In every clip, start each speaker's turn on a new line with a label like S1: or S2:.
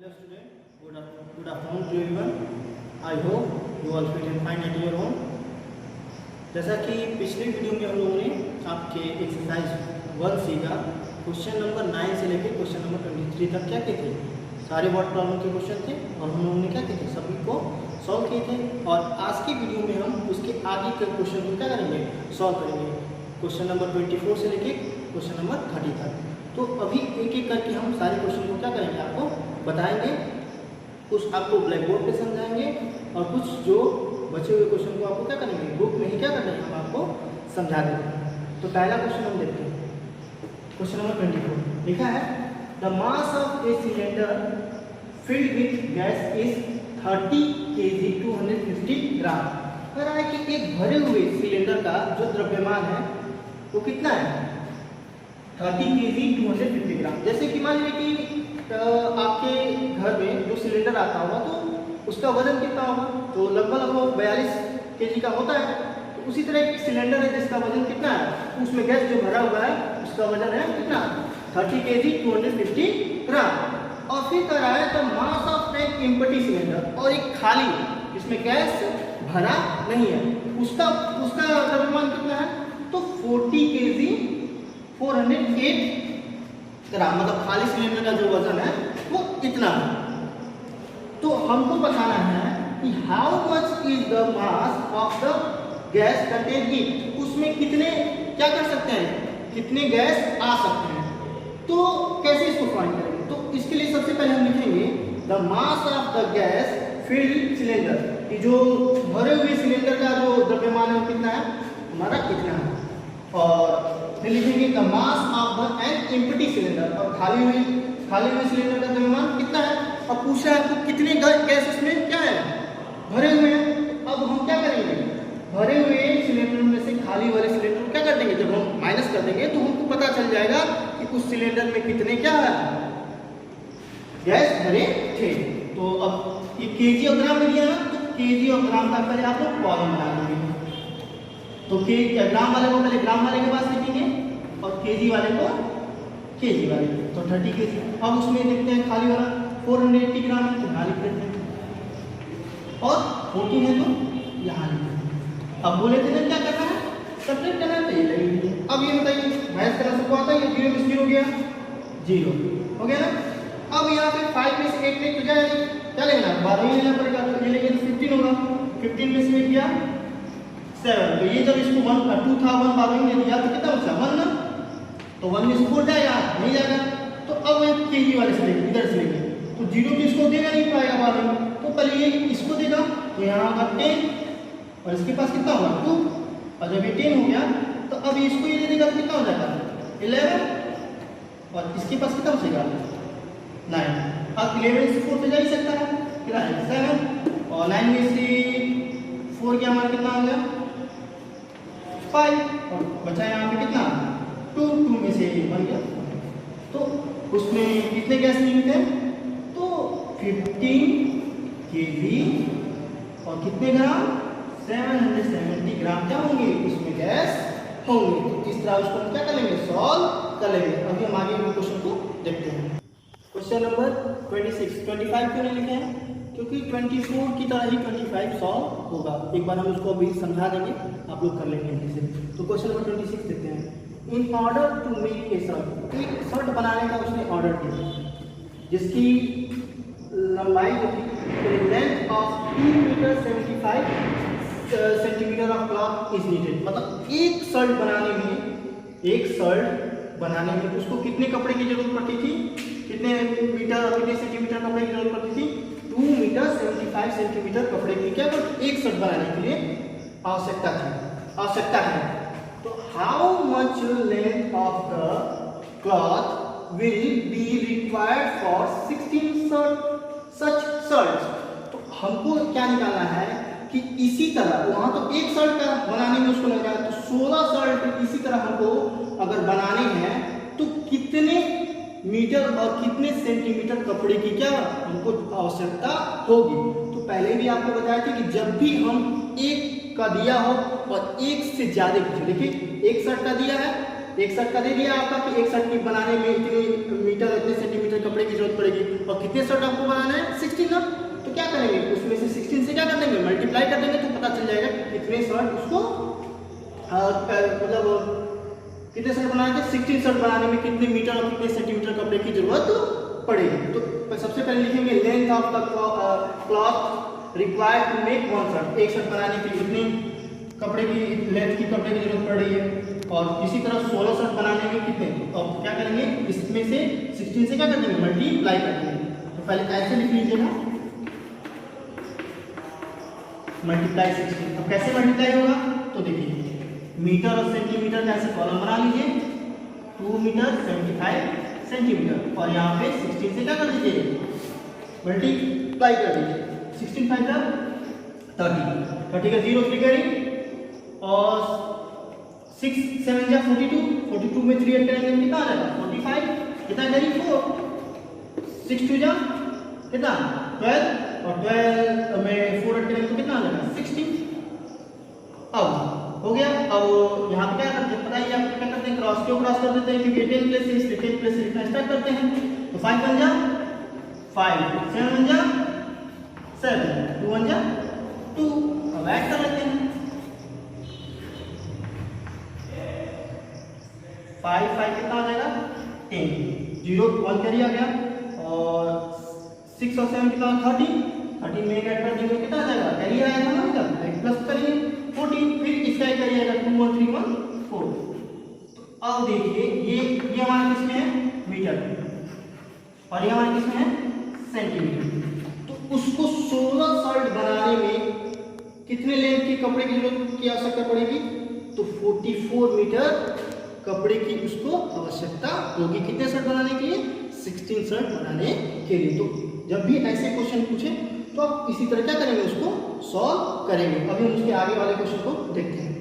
S1: Hello student, good afternoon to everyone. I hope you all fit and fine at your home. जैसा कि पिछले video में हम लोगों ने आपके एक्सरसाइज 1C का क्वेश्चन नंबर 9 से लेकर क्वेश्चन नंबर 23 तक क्या किए थे, सारे वर्ड प्रॉब्लम के क्वेश्चन थे और हम लोगों ने क्या किए थे, सभी को सॉल्व किए थे। और आज की वीडियो में हम उसके आगे के क्वेश्चन को क्या करेंगे, सॉल्व करेंगे, क्वेश्चन नंबर 24 से लेकर क्वेश्चन नंबर 30 तक। तो अभी एक एक करके हम सारे क्वेश्चन को क्या करेंगे, आपको बताएंगे, कुछ आपको ब्लैक बोर्ड पे समझाएंगे और कुछ जो बचे हुए क्वेश्चन को आपको क्या करेंगे, बुक में ही क्या करना है, हम आपको समझा देंगे। तो पहला क्वेश्चन हम देखते हैं, क्वेश्चन नंबर 24 लिखा है, the mass of a cylinder filled with gas is 30 kg 250 ग्राम। कह रहा है कि एक भरे हुए सिलेंडर का जो द्रव्यमान है वो कितना है, 30 kg 250 ग्राम। जैसे कि मान लीजिए कि आपके घर में जो सिलेंडर आता होगा तो उसका वजन कितना होगा, तो लगभग 42 kg का होता है। तो उसी तरह एक सिलेंडर है जिसका वजन कितना है, उसमें गैस जो भरा हुआ है उसका वजन है कितना, 30 kg 250 ग्राम। और फिर कह रहा है the mass of an empty cylinder, और एक खाली जिसमें गैस भरा नहीं है उसका द्रव्यमान कितना है, तो 40 kg 408 ग्राम, मतलब खाली सिलेंडर का जो वजन है वो इतना है। तो हमको बताना है कि how much is the mass of the gas contain it, उसमें कितने क्या कर सकते हैं, कितने गैस आ सकते हैं। तो कैसे इसको फाइंड करेंगे, तो इसके लिए सबसे पहले हम लिखेंगे the mass of the gas filled cylinder, कि जो भरे हुए सिलेंडर का जो द्रव्यमान है वो कितना है, हमारा कितना है। और फिर लिखेंगे the mass of the an empty cylinder, और खाली हुए सिलेंडर का द्रव्यमान कितना है। और पूछा है तो कितने गैस इसमें क्या है, भरे हुए हैं। अब हम क्या करेंगे, भरे हुए सिलेंडर में से खाली वाले सिलेंडर को क्या कर देंगे, जब हम माइनस कर देंगे तो हमको पता चल जाएगा कि उस सिलेंडर में कितने क्या है, गैस भरे थे। तो अब ये केजी और ग्राम में दिया ना, तो केजी और ग्राम का पहले आप लोग कॉलम बना देंगे। तो ग्राम वाले को पहले ग्राम वाले के पास लिखेंगे और केजी वाले को केजी वाले, तो 30 kg। अब उसमें देखते हैं खाली वाला 480 ग्राम है, तो यहाँ लिख देते हैं, और 14 है तो यहाँ लिख देते हैं। अब बोले थे ना क्या करना है, सब्ट्रैक्ट करना है, तो ये लगेंगे। अब ये बताइए मैथ करना सबको आता है, 0 में 0 गया 0 हो गया ना। अब यहाँ पे 5 में से 1 नहीं तो क्या लेना, 12 ही लेना पड़ेगा, तो ये लेंगे तो 15 होगा, 15 में से 1 गया 7। तो ये जब इसको 1 का 2 था 1 12 ने दिया तो कितना बचा 1 ना, तो 1 में से 4 जाएगा नहीं जाएगा। तो अब ये केजी वाले से लेंगे, इधर से लेंगे, तो 0 तो इसको देगा नहीं पाएगा 12 में, तो पहले ये इसको देगा, तो यहाँ होगा 10 और इसके पास कितना होगा 2, और जब ये 10 हो गया तो अब इसको ये दे देगा तो कितना हो जाएगा 11, और इसके पास कितना बचेगा 9। अब 11 से 4 तो जा ही सकता है, कितना है 7, और 9 में से 4 क्या हमारा कितना हो गया 5, और बचा यहाँ पे कितना 2 में से 1 गया। तो उसमें कितने गैस लीमिट है, तो 15 kg और कितने ग्राम 770 ग्राम क्या होंगे, उसमें गैस होंगे। तो इस तरह उसको हम क्या कर लेंगे, सॉल्व कर लेंगे। अभी हम आगे के क्वेश्चन को देखते हैं। क्वेश्चन नंबर 26, 25 क्यों नहीं लिखे हैं, क्योंकि 24 की तरह ही 25 सॉल्व होगा। एक बार हम उसको अभी समझा देंगे, आप लोग कर लेंगे इसे। तो क्वेश्चन नंबर 26 देखते हैं। In order to make a shirt, एक शर्ट बनाने का उसने ऑर्डर दिया जिसकी लंबाई जो थी, length of 2 metre 75 centimetre of cloth is needed. मतलब एक शर्ट बनाने में उसको कितने कपड़े की जरूरत पड़ती थी, कितने मीटर और कितने सेंटीमीटर कपड़े की जरूरत पड़ती थी, 2 मीटर 75 सेंटीमीटर कपड़े की क्या एक शर्ट बनाने के लिए आवश्यकता है। तो how much length of the cloth will be required for 16 such shirts. तो हमको क्या निकालना है कि इसी तरह वहां तो एक शर्ट का बनाने में उसको लग जाएगा, तो 16 शर्ट इसी तरह हमको अगर बनाने हैं तो कितने मीटर और कितने सेंटीमीटर कपड़े की क्या हमको आवश्यकता होगी। तो पहले भी आपको बताया था कि जब भी हम एक का दिया हो और एक से ज्यादा कुछ, देखिए एक शर्ट का दिया है एक शर्ट का दे दिया आपका कि एक शर्ट की बनाने में इतने मीटर इतने सेंटीमीटर कपड़े की जरूरत पड़ेगी और कितने शर्ट आपको बनाना है 16 ना। तो क्या करेंगे उसमें से 16 से क्या कर देंगे मल्टीप्लाई कर देंगे तो पता चल जाएगा कितने शर्ट उसको मतलब कितने शर्ट बनाने के 16 शर्ट बनाने में कितने मीटर और कितने सेंटीमीटर कपड़े की जरूरत पड़ेगी। तो सबसे पहले लिखेंगे length of the cloth required to make one shirt. एक शर्ट बनाने के लिए कितने कपड़े की लेंथ की कपड़े की जरूरत पड़ रही है और इसी तरह 16 शर्ट बनाने में कितने। अब क्या करेंगे इसमें से 16 से क्या कर देंगे मल्टीप्लाई कर देंगे। तो पहले ऐसे लिख लीजिएगा मल्टीप्लाई 16। अब कैसे मल्टीप्लाई होगा तो देखिए मीटर और सेंटीमीटर का ऐसे कॉलम बना लीजिए 2 मीटर 75 सेंटीमीटर और यहाँ पे 16 से क्या कर दीजिए मल्टीप्लाई कर दीजिए 16 5 का 30 का 0 3 करें और 6 7 जा 42 में 3 ऐड करेंगे कितना आ जाएगा 45 कितना करें 4 6 2 जा कितना 12 और 12 में 4 ऐड करेंगे तो कितना आ जाएगा 16। अब हो गया। अब यहाँ पे क्या करते हैं बताइए आप क्या करते हैं क्रॉस कर देते हैं क्योंकि 10 प्लेस से 10 प्लेस से लिखना स्टार्ट करते हैं। तो 5 1 जा 5 7 1 जा 7 2 1 जा 2। अब ऐड कर लेते हैं 5 5 कितना हो जाएगा 10 0 1 कैरी आ गया और 6 और 7 कितना 30 में ऐड कर देंगे कितना आ जाएगा कैरी आएगा ना इधर प्लस करिए 14 फिर इसका एक करिएगा 2 1 3 1 4। तो अब देखिए ये हमारे किसमें है मीटर और ये हमारे किसमें है सेंटीमीटर। तो उसको 16 शर्ट बनाने में कितने लेंथ के कपड़े की जरूरत की आवश्यकता पड़ेगी तो 44 मीटर कपड़े की उसको आवश्यकता होगी कितने शर्ट बनाने के लिए 16 शर्ट बनाने के लिए। तो जब भी ऐसे क्वेश्चन पूछे तो आप इसी तरह क्या करेंगे उसको सॉल्व करेंगे। अभी हम उसके आगे वाले क्वेश्चन को देखते हैं।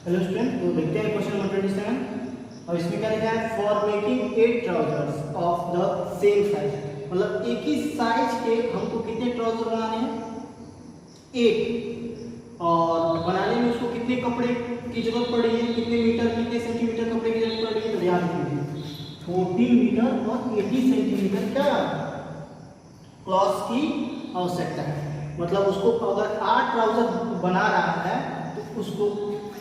S1: हेलो स्टूडेंट तो देखते हैं क्वेश्चन नंबर 27 और इसमें क्या लिखा है for making 8 trousers of the same size. मतलब एक ही साइज के हमको कितने ट्राउजर बनाने हैं 8 और बनाने में उसको कितने कपड़े की जरूरत पड़ रही है कितने मीटर कितने सेंटीमीटर कपड़े की जरूरत पड़ रही है। तो ध्यान दीजिए 14 मीटर और 80 सेंटीमीटर क्या क्लॉथ की आवश्यकता है। मतलब उसको अगर 8 ट्राउजर बना रहा है तो उसको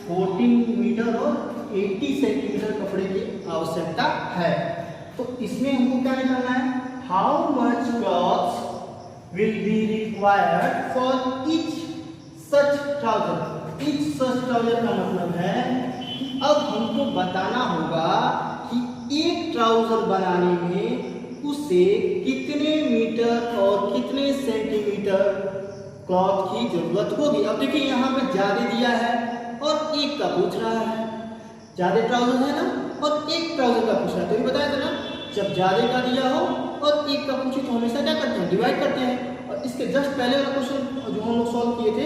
S1: 14 मीटर और 80 सेंटीमीटर कपड़े की आवश्यकता है। तो इसमें हमको क्या निकालना है how much cloth will be required for each such trouser. Each such trouser का मतलब है कि अब हमको बताना होगा कि एक ट्राउजर बनाने में उसे कितने मीटर और कितने सेंटीमीटर क्लॉथ की जरूरत होगी। अब देखिए यहाँ पे ज्यादा दिया है और एक का पूछ रहा है ज्यादा ट्राउजर है ना और एक ट्राउजर का पूछ रहा है। तो ये बताया था ना जब ज्यादा का दिया हो और एक का पूछे तो हमेशा क्या करते हैं डिवाइड करते हैं। और इसके जस्ट पहले वाला क्वेश्चन जो हम लोग सॉल्व किए थे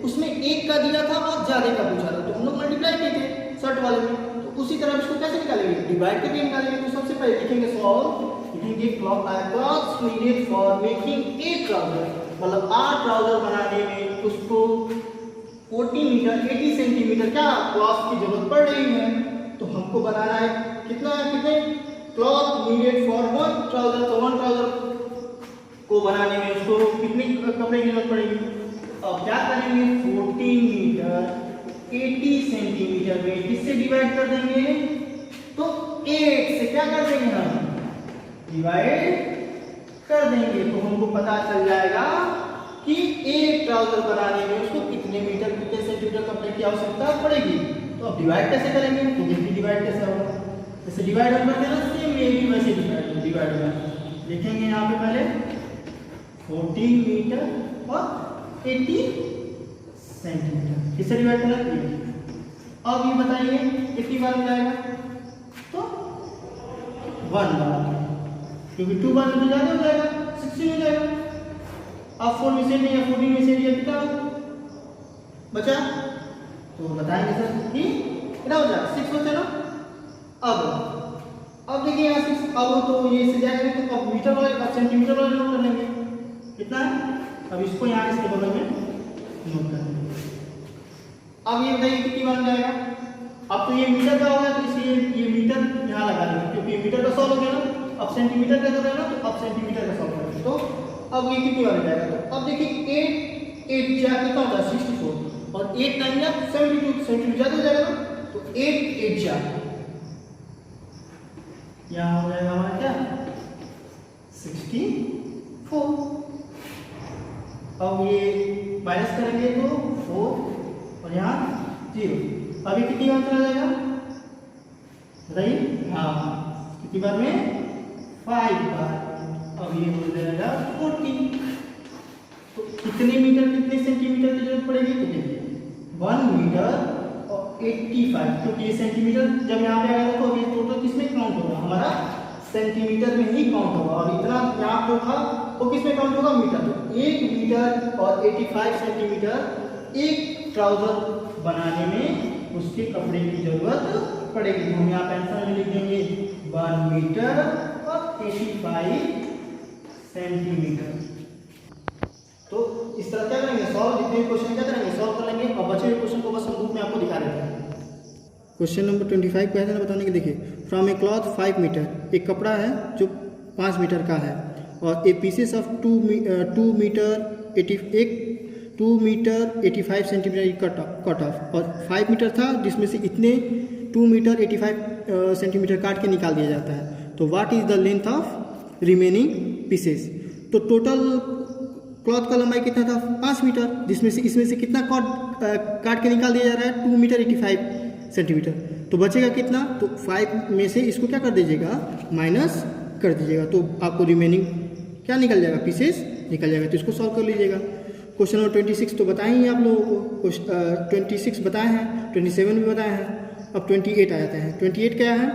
S1: उसमें एक का दिया था और ज्यादा का पूछा था तो हम लोग मल्टीप्लाई किए थे शर्ट वाले में। तो उसी तरह इसको कैसे निकालेंगे डिवाइड करके निकालेंगे। तो सबसे पहले लिखेंगे सॉल्व लिखेंगे cloth needed for making 8 trouser. मतलब 8 ट्राउजर बनाने में उसको 40 मीटर 80 सेंटीमीटर क्या क्लॉथ की जरूरत पड़ रही है। तो हमको बनाना है कितना कितने क्लॉथ नीडेड फॉर 1 ट्राउजर। तो 1 ट्राउजर को बनाने में उसको कितने कपड़े की जरूरत पड़ेगी। अब क्या करेंगे 14 मीटर 80 सेंटीमीटर में किससे डिवाइड कर देंगे तो 8 से क्या कर देंगे हम डिवाइड कर देंगे। तो हमको पता चल जाएगा कि एक ट्राउजर बनाने में उसको कितने मीटर कितने सेंटीमीटर कपड़े की आवश्यकता पड़ेगी। तो अब डिवाइड कैसे करेंगे तो देखिए डिवाइड कैसे होगा जैसे डिवाइड हम करते हैं ना सेम ये भी वैसे डिवाइड होगा। लिखेंगे यहाँ पे पहले 14 मीटर और 80 सेंटीमीटर किससे डिवाइड करेंगे। अब ये बताइए कितनी बार हो जाएगा तो 1 बार क्योंकि 2 बार तो ज्यादा हो जाएगा 16 हो जाएगा। अब 4 में से नहीं है 14 में से दिया कितना बचा तो बताएंगे सर कि कितना हो जाएगा 6 होता है ना। अब देखिए यहाँ 6 अब तो ये से जाएगा तो अब मीटर वाले सेंटीमीटर वाले नोट कर लेंगे कितना है। अब इसको यहाँ इसके बगल में नोट कर लेंगे। अब ये बताइए कितनी बार जाएगा अब तो ये मीटर का होगा, तो इसलिए ये मीटर यहाँ लगा देंगे, क्योंकि ये मीटर का सॉल्व हो गया ना। अब सेंटीमीटर का कर रहे हैं ना, तो अब सेंटीमीटर का सॉल्व करेंगे। तो अब ये कितनी बार जाएगा, तो अब देखिए 8 जा कितना होता है 64, और 8 टाइम या 72 सेंटीमीटर ज़्यादा हो जाएगा ना, तो 8 जा यहाँ हो जाएगा हमारा क्या 64। अब ये माइनस करेंगे तो 4 और यहाँ 0। अभी कितनी बार चला जाएगा बताइए, हाँ कितनी बार में 5 बार। अब ये हो जाएगा 40। तो कितने मीटर कितने सेंटीमीटर की जरूरत पड़ेगी, तो देखिए 1 मीटर और 85, क्योंकि ये सेंटीमीटर जब यहाँ पे आएगा तो ये टोटल किसमें काउंट होगा, हमारा सेंटीमीटर में ही काउंट होगा। और इतना यहाँ जो था वो किसमें काउंट होगा, मीटर। तो 1 मीटर और 85 सेंटीमीटर एक ट्राउजर बनाने में उसके कपड़े की जरूरत पड़ेगी। तो हम यहाँ पे आंसर में लिख देंगे 1 मीटर और 85 सेंटीमीटर। तो इस तरह क्या करेंगे, सॉल्व जितने क्वेश्चन क्या करेंगे सॉल्व कर लेंगे, और बचे हुए क्वेश्चन को बस हम बुक में आपको दिखा देते हैं। क्वेश्चन नंबर 25 को ऐसा बताने के देखिए, फ्रॉम ए क्लॉथ 5 मीटर, एक कपड़ा है जो 5 मीटर का है, और a pieces of 2 metre 85 centimetre cut off, और 5 मीटर था जिसमें से इतने 2 मीटर 85 सेंटीमीटर काट के निकाल दिया जाता है। तो what is the length of remaining pieces. तो टोटल क्लॉथ का लंबाई कितना था 5 मीटर, जिसमें से इसमें से कितना काट के निकाल दिया जा रहा है 2 मीटर 85 सेंटीमीटर। तो बचेगा कितना, तो 5 में से इसको क्या कर दीजिएगा माइनस कर दीजिएगा, तो आपको रिमेनिंग क्या निकल जाएगा, पीसेस निकल जाएगा। तो इसको सॉल्व कर लीजिएगा। क्वेश्चन नंबर 26 तो बताए ही आप लोगों को, 26 बताए हैं, 27 भी बताए हैं। अब 28 आ जाते हैं। 28 क्या है,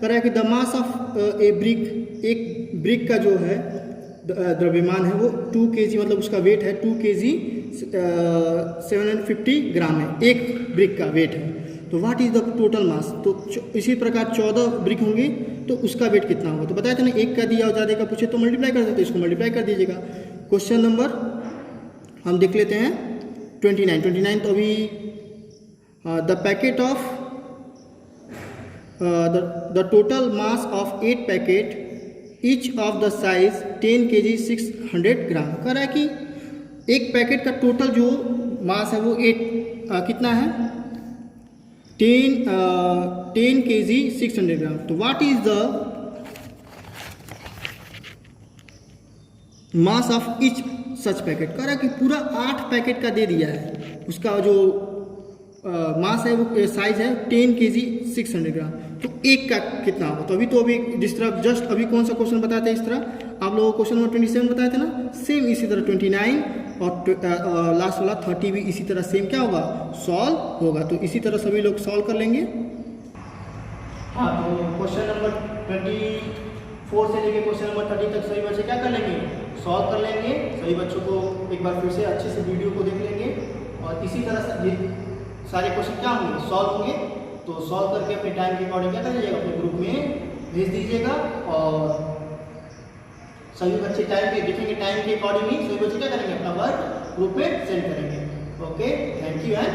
S1: कह रहा है कि the mass of A brick, एक ब्रिक का जो है द्रव्यमान है वो 2 kg, मतलब उसका वेट है 2 kg 750 ग्राम है, एक ब्रिक का वेट है। तो what is the total mass. तो इसी प्रकार 14 ब्रिक होंगे तो उसका वेट कितना होगा। तो बताया था ना, एक का दिया और ज़्यादा का पूछे तो मल्टीप्लाई कर सकते, इसको मल्टीप्लाई कर दीजिएगा। क्वेश्चन नंबर हम देख लेते हैं 29। तो अभी the packet of the total mass of 8 packet each of the size 10 kg 600 ग्राम। कह रहा है कि एक पैकेट का टोटल जो मास है वो 8 कितना है 10 kg 600 ग्राम। तो what is the mass of each such packet. कह रहा है कि पूरा 8 पैकेट का दे दिया है, उसका जो मास है वो साइज है 10 kg 600 ग्राम। तो एक का कितना होगा। तो अभी जिस तरह जस्ट अभी कौन सा क्वेश्चन बताते हैं, इस तरह आप लोगों को क्वेश्चन नंबर 27 बताए थे ना, सेम इसी तरह 29 और लास्ट वाला 30 भी इसी तरह सेम क्या होगा सॉल्व होगा। तो इसी तरह सभी लोग सॉल्व कर लेंगे। हाँ, तो क्वेश्चन नंबर 24 से लेके क्वेश्चन नंबर 30 तक सभी बच्चे क्या कर लेंगे सॉल्व कर लेंगे। सभी बच्चों को एक बार फिर से अच्छे से वीडियो को देख लेंगे, और इसी तरह से ये सारे क्वेश्चन क्या होंगे सॉल्व होंगे। तो सॉल्व करके अपने टाइम के अकॉर्डिंग क्या कर लीजिएगा अपने ग्रुप में भेज दीजिएगा, और सभी बच्चे टाइम पे देखेंगे, टाइम के अकॉर्डिंग ही सभी बच्चे क्या करेंगे अपना वर्क ग्रुप में सेंड करेंगे। Okay, thank you and